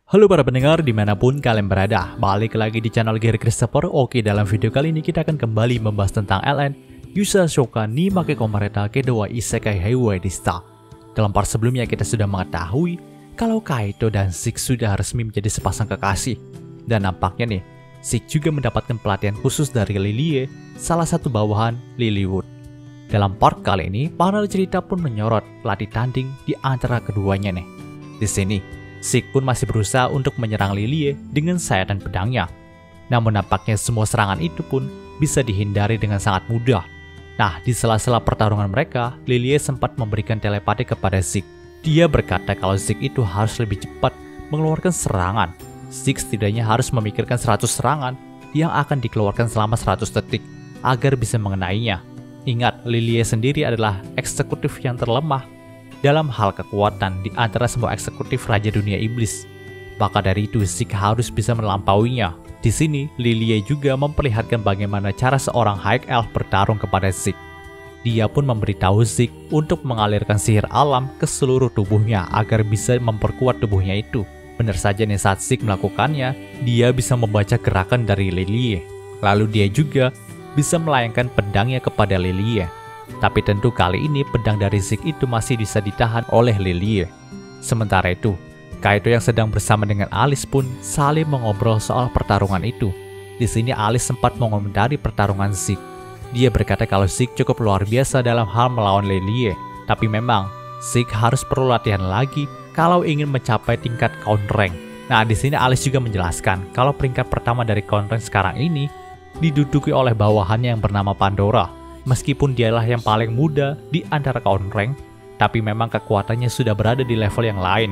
Halo para pendengar dimanapun kalian berada, balik lagi di channel Gary Christopher. Oke, dalam video kali ini kita akan kembali membahas tentang LN Yusa Shoka ni Make Komareta Kedowa Isekai Heiwai Desta. Dalam part sebelumnya kita sudah mengetahui kalau Kaito dan Zeke sudah resmi menjadi sepasang kekasih. Dan nampaknya nih, Zeke juga mendapatkan pelatihan khusus dari Lilie, salah satu bawahan Lilywood. Dalam part kali ini, panel cerita pun menyorot latih tanding di antara keduanya nih. Di sini, Zeke pun masih berusaha untuk menyerang Lilie dengan sayatan pedangnya. Namun nampaknya semua serangan itu pun bisa dihindari dengan sangat mudah. Nah, di sela-sela pertarungan mereka, Lilie sempat memberikan telepati kepada Zeke. Dia berkata kalau Zeke itu harus lebih cepat mengeluarkan serangan. Zeke setidaknya harus memikirkan 100 serangan yang akan dikeluarkan selama 100 detik agar bisa mengenainya. Ingat, Lilie sendiri adalah eksekutif yang terlemah dalam hal kekuatan di antara semua eksekutif Raja Dunia Iblis. Maka dari itu, Zeke harus bisa melampauinya. Di sini, Lilie juga memperlihatkan bagaimana cara seorang High Elf bertarung kepada Zeke. Dia pun memberitahu Zeke untuk mengalirkan sihir alam ke seluruh tubuhnya agar bisa memperkuat tubuhnya itu. Benar saja nih, saat Zeke melakukannya, dia bisa membaca gerakan dari Lilie. Lalu dia juga bisa melayangkan pedangnya kepada Lilie. Tapi tentu kali ini pedang dari Zeke itu masih bisa ditahan oleh Lilie. Sementara itu, Kaito yang sedang bersama dengan Alice pun saling mengobrol soal pertarungan itu. Di sini Alice sempat mengomentari pertarungan Zeke. Dia berkata kalau Zeke cukup luar biasa dalam hal melawan Lilie. Tapi memang Zeke harus perlu latihan lagi kalau ingin mencapai tingkat count rank. Nah, di sini Alice juga menjelaskan kalau peringkat pertama dari count rank sekarang ini diduduki oleh bawahannya yang bernama Pandora. Meskipun dialah yang paling muda di antara count rank, tapi memang kekuatannya sudah berada di level yang lain.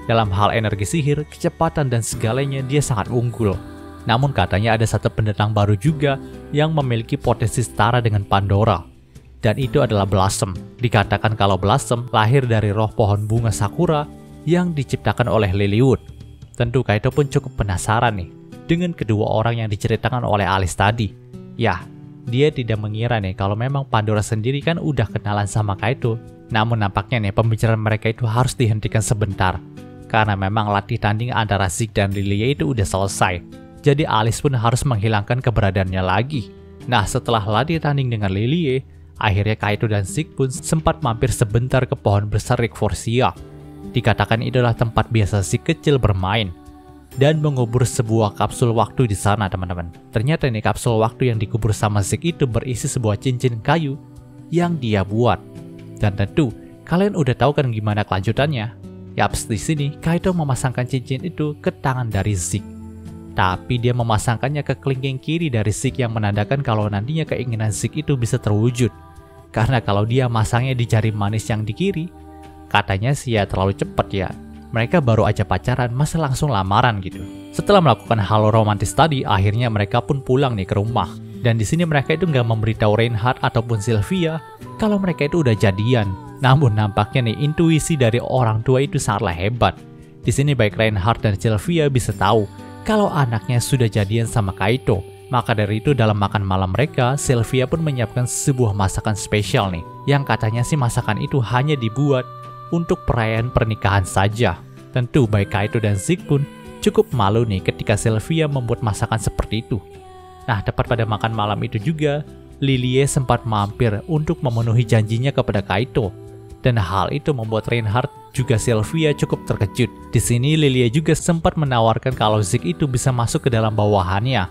Dalam hal energi sihir, kecepatan dan segalanya dia sangat unggul. Namun katanya ada satu pendatang baru juga yang memiliki potensi setara dengan Pandora. Dan itu adalah Blossom. Dikatakan kalau Blossom lahir dari roh pohon bunga Sakura yang diciptakan oleh Lilywood. Tentu Kaito pun cukup penasaran nih dengan kedua orang yang diceritakan oleh Alice tadi. Ya, dia tidak mengira nih kalau memang Pandora sendiri kan udah kenalan sama Kaito. Namun nampaknya nih pembicaraan mereka itu harus dihentikan sebentar. Karena memang latih tanding antara Zeke dan Lilie itu udah selesai. Jadi Alice pun harus menghilangkan keberadaannya lagi. Nah, setelah latih tanding dengan Lilie, akhirnya Kaito dan Zeke pun sempat mampir sebentar ke pohon besar Rikforsia. Dikatakan itulah tempat biasa Zeke kecil bermain dan mengubur sebuah kapsul waktu di sana, teman-teman. Ternyata ini kapsul waktu yang dikubur sama Zeke itu berisi sebuah cincin kayu yang dia buat. Dan tentu kalian udah tahu kan gimana kelanjutannya. Yaps, di sini Kaito memasangkan cincin itu ke tangan dari Zeke. Tapi dia memasangkannya ke kelingking kiri dari Zeke yang menandakan kalau nantinya keinginan Zeke itu bisa terwujud. Karena kalau dia masangnya di jari manis yang di kiri, katanya sih ya terlalu cepat ya. Mereka baru aja pacaran, masa langsung lamaran gitu. Setelah melakukan hal romantis tadi, akhirnya mereka pun pulang nih ke rumah. Dan di sini mereka itu nggak memberitahu Reinhardt ataupun Sylvia kalau mereka itu udah jadian. Namun nampaknya nih intuisi dari orang tua itu sangatlah hebat. Di sini baik Reinhardt dan Sylvia bisa tahu kalau anaknya sudah jadian sama Kaito. Maka dari itu dalam makan malam mereka, Sylvia pun menyiapkan sebuah masakan spesial nih. Yang katanya sih masakan itu hanya dibuat untuk perayaan pernikahan saja. Tentu baik Kaito dan Zeke pun cukup malu nih ketika Sylvia membuat masakan seperti itu. Nah, tepat pada makan malam itu juga, Lilie sempat mampir untuk memenuhi janjinya kepada Kaito. Dan hal itu membuat Reinhardt juga Sylvia cukup terkejut. Di sini Lilie juga sempat menawarkan kalau Zeke itu bisa masuk ke dalam bawahannya.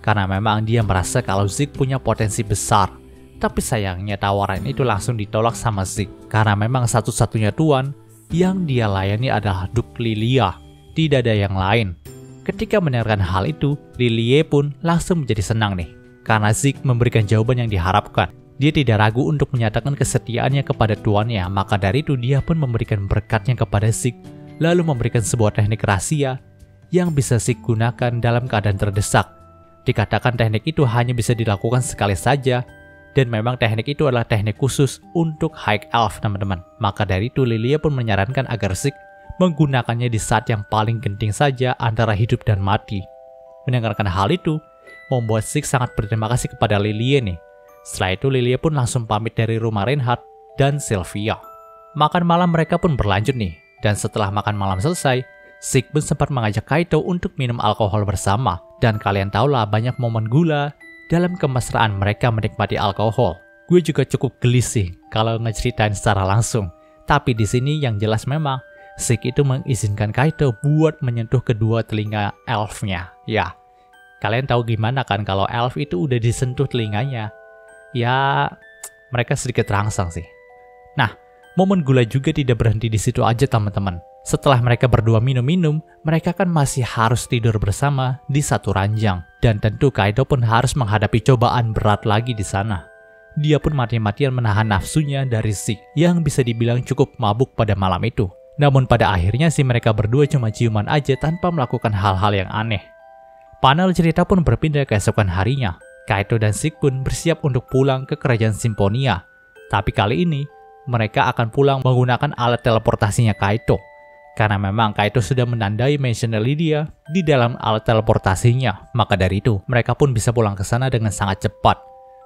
Karena memang dia merasa kalau Zeke punya potensi besar. Tapi sayangnya tawaran itu langsung ditolak sama Zeke. Karena memang satu-satunya tuan yang dia layani adalah Duke Lilia. Tidak ada yang lain. Ketika mendengarkan hal itu, Lilie pun langsung menjadi senang nih. Karena Zeke memberikan jawaban yang diharapkan. Dia tidak ragu untuk menyatakan kesetiaannya kepada tuannya. Maka dari itu dia pun memberikan berkatnya kepada Zeke. Lalu memberikan sebuah teknik rahasia yang bisa Zeke gunakan dalam keadaan terdesak. Dikatakan teknik itu hanya bisa dilakukan sekali saja. Dan memang teknik itu adalah teknik khusus untuk High Elf, teman-teman. Maka dari itu Lilie pun menyarankan agar Zeke menggunakannya di saat yang paling genting saja antara hidup dan mati. Mendengarkan hal itu, membuat Zeke sangat berterima kasih kepada Lilie nih. Setelah itu Lilie pun langsung pamit dari rumah Reinhardt dan Sylvia. Makan malam mereka pun berlanjut nih. Dan setelah makan malam selesai, Zeke pun sempat mengajak Kaito untuk minum alkohol bersama. Dan kalian tahulah banyak momen gula dalam kemesraan mereka menikmati alkohol. Gue juga cukup geli sih kalau ngeceritain secara langsung. Tapi di sini yang jelas memang Zeke itu mengizinkan Kaito buat menyentuh kedua telinga elfnya. Ya, kalian tahu gimana kan kalau elf itu udah disentuh telinganya. Ya, mereka sedikit rangsang sih. Nah, momen gula juga tidak berhenti di situ aja teman-teman. Setelah mereka berdua minum-minum, mereka kan masih harus tidur bersama di satu ranjang. Dan tentu Kaito pun harus menghadapi cobaan berat lagi di sana. Dia pun mati-matian menahan nafsunya dari Zeke yang bisa dibilang cukup mabuk pada malam itu. Namun pada akhirnya sih mereka berdua cuma ciuman aja tanpa melakukan hal-hal yang aneh. Panel cerita pun berpindah keesokan harinya. Kaito dan Zeke pun bersiap untuk pulang ke kerajaan Symphonia. Tapi kali ini, mereka akan pulang menggunakan alat teleportasinya Kaito. Karena memang Kaito sudah menandai Mansion Lydia di dalam alat teleportasinya. Maka dari itu, mereka pun bisa pulang ke sana dengan sangat cepat.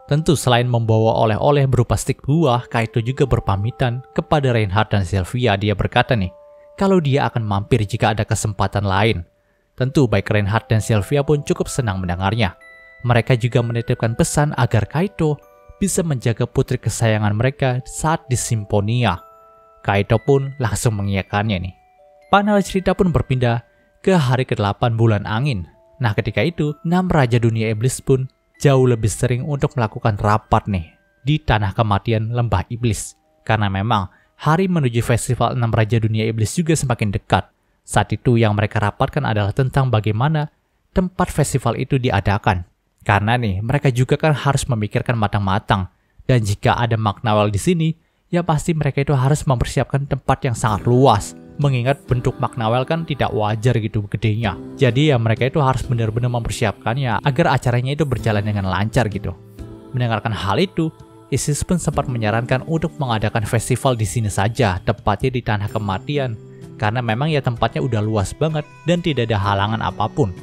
Tentu selain membawa oleh-oleh berupa stik buah, Kaito juga berpamitan kepada Reinhardt dan Sylvia. Dia berkata nih, kalau dia akan mampir jika ada kesempatan lain. Tentu baik Reinhardt dan Sylvia pun cukup senang mendengarnya. Mereka juga menitipkan pesan agar Kaito bisa menjaga putri kesayangan mereka saat di Symphonia. Kaito pun langsung mengiyakannya nih. Panel cerita pun berpindah ke hari ke-8 bulan angin. Nah ketika itu, 6 Raja Dunia Iblis pun jauh lebih sering untuk melakukan rapat nih di Tanah Kematian Lembah Iblis. Karena memang hari menuju festival 6 Raja Dunia Iblis juga semakin dekat. Saat itu yang mereka rapatkan adalah tentang bagaimana tempat festival itu diadakan. Karena nih mereka juga kan harus memikirkan matang-matang. Dan jika ada Magnawell di sini, ya pasti mereka itu harus mempersiapkan tempat yang sangat luas. Mengingat bentuk Magnawell kan tidak wajar gitu gedenya. Jadi ya mereka itu harus benar-benar mempersiapkannya agar acaranya itu berjalan dengan lancar gitu. Mendengarkan hal itu, Isis pun sempat menyarankan untuk mengadakan festival di sini saja, tepatnya di Tanah Kematian. Karena memang ya tempatnya udah luas banget dan tidak ada halangan apapun.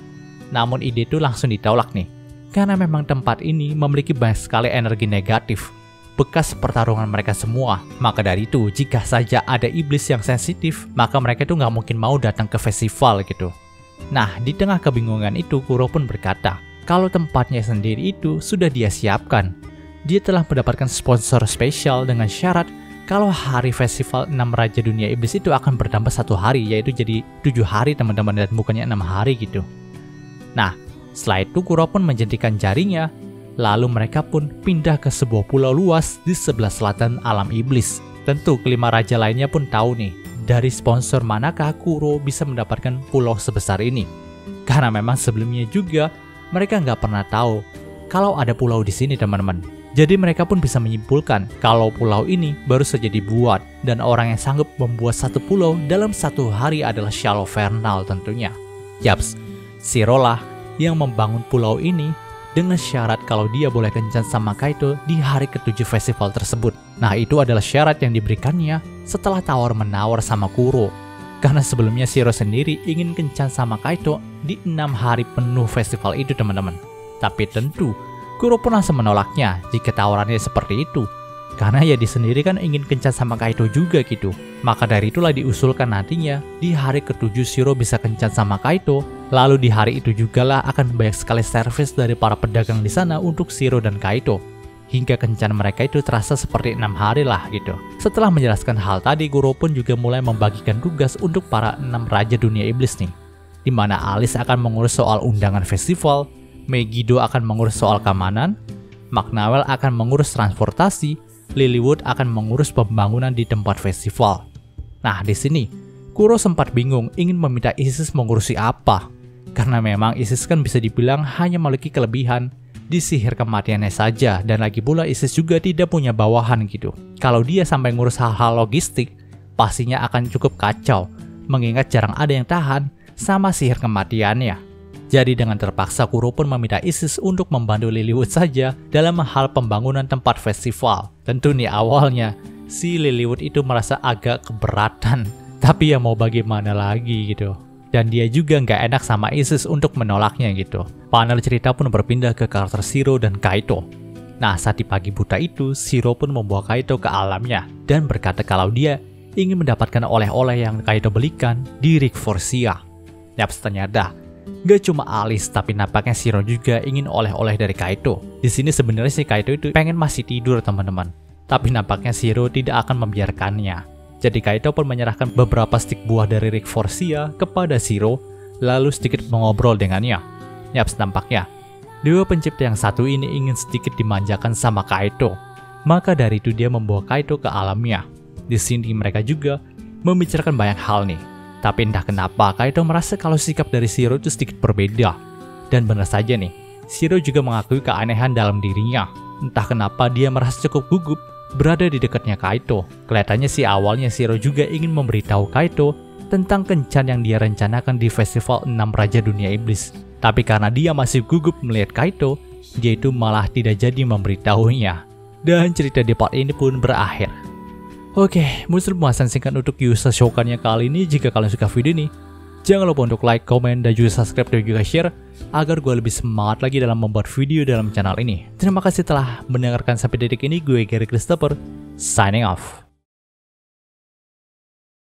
Namun ide itu langsung ditolak nih. Karena memang tempat ini memiliki banyak sekali energi negatif. Bekas pertarungan mereka semua. Maka dari itu, jika saja ada iblis yang sensitif, maka mereka itu nggak mungkin mau datang ke festival gitu. Nah, di tengah kebingungan itu, Kuro pun berkata, kalau tempatnya sendiri itu sudah dia siapkan. Dia telah mendapatkan sponsor spesial dengan syarat kalau hari festival 6 Raja Dunia Iblis itu akan bertambah 1 hari, yaitu jadi 7 hari teman-teman, dan bukannya 6 hari gitu. Nah, setelah itu Kuro pun menjentikan jarinya. Lalu mereka pun pindah ke sebuah pulau luas di sebelah selatan alam iblis. Tentu kelima raja lainnya pun tahu nih, dari sponsor manakah Kuro bisa mendapatkan pulau sebesar ini. Karena memang sebelumnya juga mereka nggak pernah tahu kalau ada pulau di sini teman-teman. Jadi mereka pun bisa menyimpulkan kalau pulau ini baru saja dibuat. Dan orang yang sanggup membuat satu pulau dalam 1 hari adalah Shallow Vernal tentunya. Yaps, Zero lah yang membangun pulau ini dengan syarat kalau dia boleh kencan sama Kaito di hari ke-7 festival tersebut. Nah itu adalah syarat yang diberikannya setelah tawar-menawar sama Kuro. Karena sebelumnya Zero sendiri ingin kencan sama Kaito di 6 hari penuh festival itu teman-teman. Tapi tentu Kuro pun langsung menolaknya jika tawarannya seperti itu. Karena ya dia sendiri kan ingin kencan sama Kaito juga gitu. Maka dari itulah diusulkan nantinya di hari ke-7 Zero bisa kencan sama Kaito. Lalu di hari itu jugalah akan banyak sekali servis dari para pedagang di sana untuk Zero dan Kaito. Hingga kencan mereka itu terasa seperti 6 hari lah gitu. Setelah menjelaskan hal tadi, Kuro pun juga mulai membagikan tugas untuk para 6 Raja Dunia Iblis nih. Dimana Alice akan mengurus soal undangan festival, Megiddo akan mengurus soal keamanan, Magnawell akan mengurus transportasi, Lilywood akan mengurus pembangunan di tempat festival. Nah di sini, Kuro sempat bingung ingin meminta Isis mengurusi apa. Karena memang Isis kan bisa dibilang hanya memiliki kelebihan di sihir kematiannya saja. Dan lagi pula Isis juga tidak punya bawahan gitu. Kalau dia sampai ngurus hal-hal logistik, pastinya akan cukup kacau. Mengingat jarang ada yang tahan sama sihir kematiannya. Jadi dengan terpaksa Kuro pun meminta Isis untuk membantu Lilywood saja dalam hal pembangunan tempat festival. Tentu nih awalnya si Lilywood itu merasa agak keberatan. Tapi ya mau bagaimana lagi gitu. Dan dia juga nggak enak sama Isis untuk menolaknya gitu. Panel cerita pun berpindah ke karakter Zero dan Kaito. Nah saat di pagi buta itu, Zero pun membawa Kaito ke alamnya. Dan berkata kalau dia ingin mendapatkan oleh-oleh yang Kaido belikan di Rick Forcia. Yaps, ternyata gak cuma Alice, tapi nampaknya Shiro juga ingin oleh-oleh dari Kaido. Di sini sebenarnya si Kaido itu pengen masih tidur teman-teman, tapi nampaknya Shiro tidak akan membiarkannya. Jadi Kaido pun menyerahkan beberapa stik buah dari Rick Forcia kepada Shiro, lalu sedikit mengobrol dengannya. Yaps, nampaknya dewa pencipta yang satu ini ingin sedikit dimanjakan sama Kaido. Maka dari itu dia membawa Kaido ke alamnya. Di sini mereka juga membicarakan banyak hal nih. Tapi entah kenapa Kaido merasa kalau sikap dari Shiro itu sedikit berbeda. Dan benar saja nih, Shiro juga mengakui keanehan dalam dirinya. Entah kenapa dia merasa cukup gugup berada di dekatnya Kaido. Kelihatannya sih awalnya Shiro juga ingin memberitahu Kaido tentang kencan yang dia rencanakan di Festival 6 Raja Dunia Iblis. Tapi karena dia masih gugup melihat Kaido, dia itu malah tidak jadi memberitahunya. Dan cerita di part ini pun berakhir. Oke, muncul pembahasan singkat untuk Yusa Shokan-nya kali ini. Jika kalian suka video ini, jangan lupa untuk like, komen, dan juga subscribe dan juga share agar gue lebih semangat lagi dalam membuat video dalam channel ini. Terima kasih telah mendengarkan sampai detik ini. Gue Gary Christopher, signing off.